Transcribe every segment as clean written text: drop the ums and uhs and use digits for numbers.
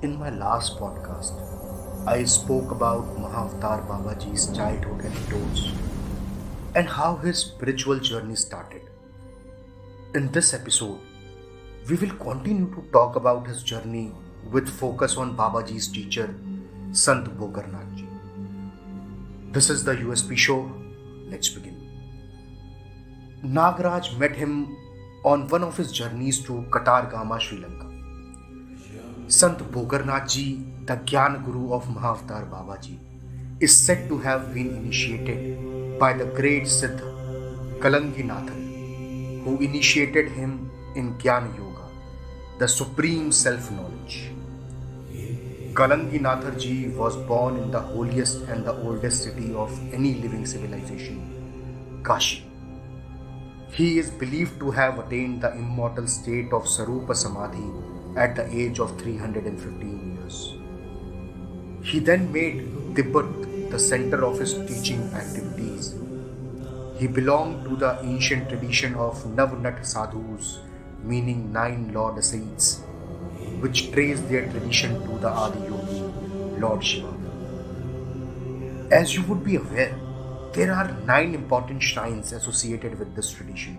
In my last podcast, I spoke about Mahavatar Babaji's childhood anecdotes and how his spiritual journey started. In this episode, we will continue to talk about his journey with focus on Babaji's teacher, Sant Bogarnath ji. This is the USP show. Let's begin. Nagaraj met him on one of his journeys to Katargama, Sri Lanka. Sant Bogarnath ji, the Gyan Guru of Mahavatar Babaji, is said to have been initiated by the great siddha Kalanginathar, who initiated him in Kriya Yoga, the supreme self-knowledge. Kalanginathar ji was born in the holiest and the oldest city of any living civilization, Kashi. He is believed to have attained the immortal state of Sarupa Samadhi at the age of 315 years. He then made Tibet the center of his teaching activities. He belonged to the ancient tradition of Navanat Sadhus, meaning 9 Lord ascetics, which trace their tradition to the Adi Yogi, Lord Shiva. As you would be aware, there are 9 important shrines associated with this tradition,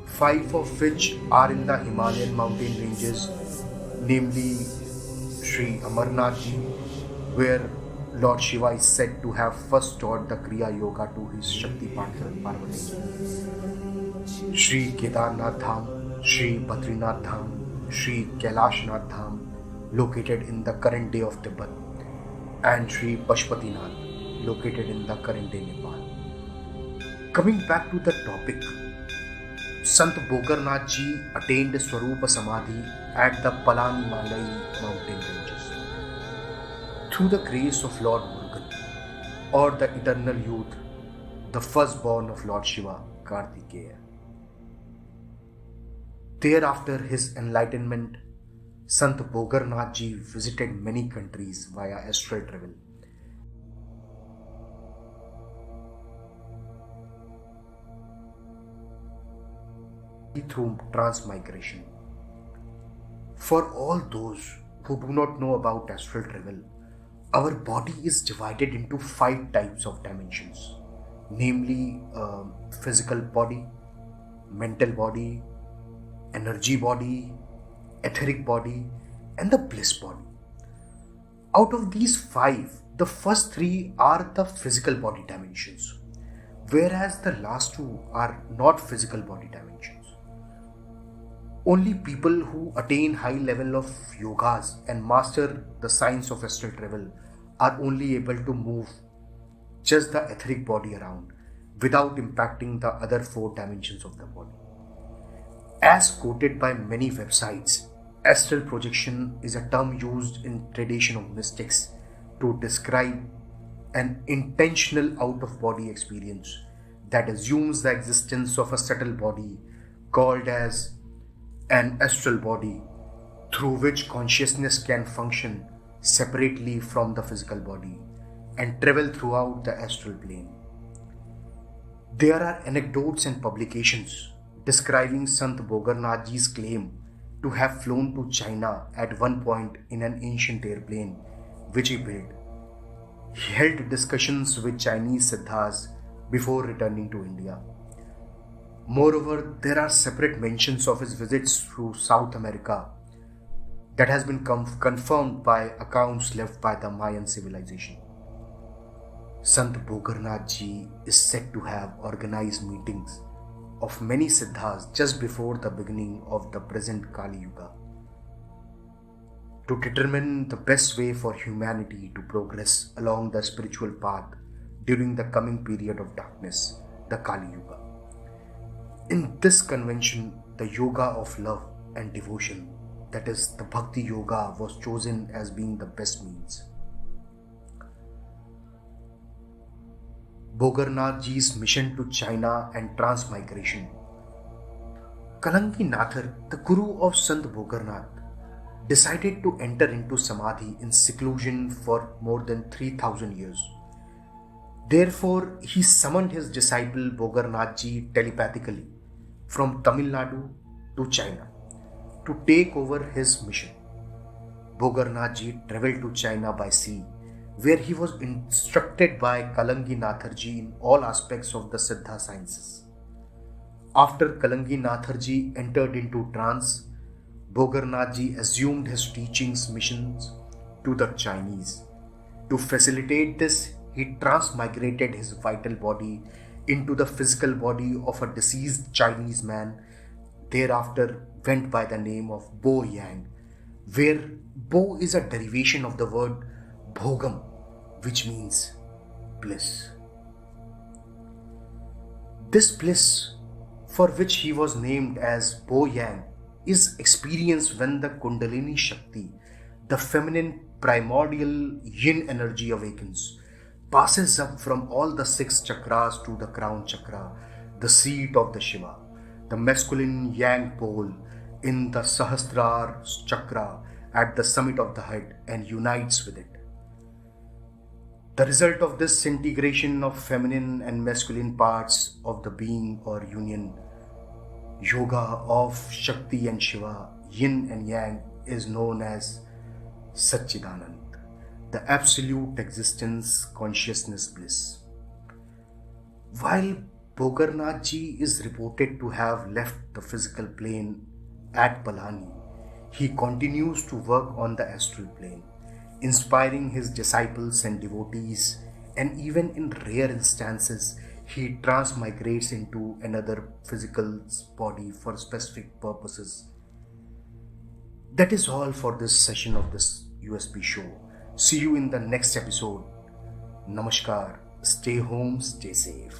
5 of which are in the Himalayan mountain ranges, namely Sri Amarnath ji, where Lord Shiva is said to have first taught the Kriya Yoga to his Shakti partner Parvati, Sri Kedarnath Dham, Sri Badrinath Dham, Sri Kailashnath Dham, located in the current day of Tibet, and Sri Pashupatinath, located in the current day Nepal. Coming back to the topic, Sant Bogarnath ji attained Swarupa Samadhi at the Palani-Malai mountain ranges. Through the grace of Lord Murugan, or the eternal youth, the firstborn of Lord Shiva, Kartikeya. Thereafter his enlightenment, Sant Bogarnath ji visited many countries via astral travel. Through Transmigration. For all those who do not know about astral travel, our body is divided into 5 types of dimensions, namely physical body, mental body, energy body, etheric body, and the bliss body. Out of these 5, the first 3 are the physical body dimensions, whereas the last 2 are not physical body dimensions. Only people who attain high level of yogas and master the science of astral travel are only able to move just the etheric body around without impacting the other 4 dimensions of the body. As quoted by many websites, astral projection is a term used in tradition of mystics to describe an intentional out-of-body experience that assumes the existence of a subtle body called as an astral body, through which consciousness can function separately from the physical body and travel throughout the astral plane. There are anecdotes and publications describing Sant Bogarnath ji's claim to have flown to China at one point in an ancient airplane which he built. He held discussions with Chinese siddhas before returning to India. Moreover, there are separate mentions of his visits through South America that has been confirmed by accounts left by the Mayan civilization. Sant Bogarnath ji is said to have organized meetings of many siddhas just before the beginning of the present Kali Yuga to determine the best way for humanity to progress along the spiritual path during the coming period of darkness, the Kali Yuga. In this convention, the yoga of love and devotion, that is the Bhakti Yoga, was chosen as being the best means. Bogarnath ji's mission to China and Transmigration. Kalanginathar, the guru of Sant Bogarnath, decided to enter into Samadhi in seclusion for more than 3,000 years. Therefore, he summoned his disciple Bogarnath ji telepathically from Tamil Nadu to China to take over his mission. Bogarnath ji traveled to China by sea, where he was instructed by Kalanginathar ji in all aspects of the siddha sciences. After Kalanginathar ji entered into trance, Bogarnath ji assumed his teachings missions to the Chinese. To facilitate this, he transmigrated his vital body into the physical body of a deceased Chinese man, thereafter went by the name of Bo Yang, where Bo is a derivation of the word Bhogam, which means bliss. This bliss, for which he was named as Bo Yang, is experienced when the Kundalini Shakti, the feminine primordial yin energy, awakens, passes up from all the 6 chakras to the crown chakra, the seat of the Shiva, the masculine yang pole in the Sahasrar chakra at the summit of the head, and unites with it. The result of this integration of feminine and masculine parts of the being, or union, yoga of Shakti and Shiva, yin and yang, is known as Satchidanand, the absolute existence, consciousness, bliss. While Bogarnath ji is reported to have left the physical plane at Palani, he continues to work on the astral plane, inspiring his disciples and devotees, and even in rare instances, he transmigrates into another physical body for specific purposes. That is all for this session of this USB show. See you in the next episode. Namaskar. Stay home, stay safe.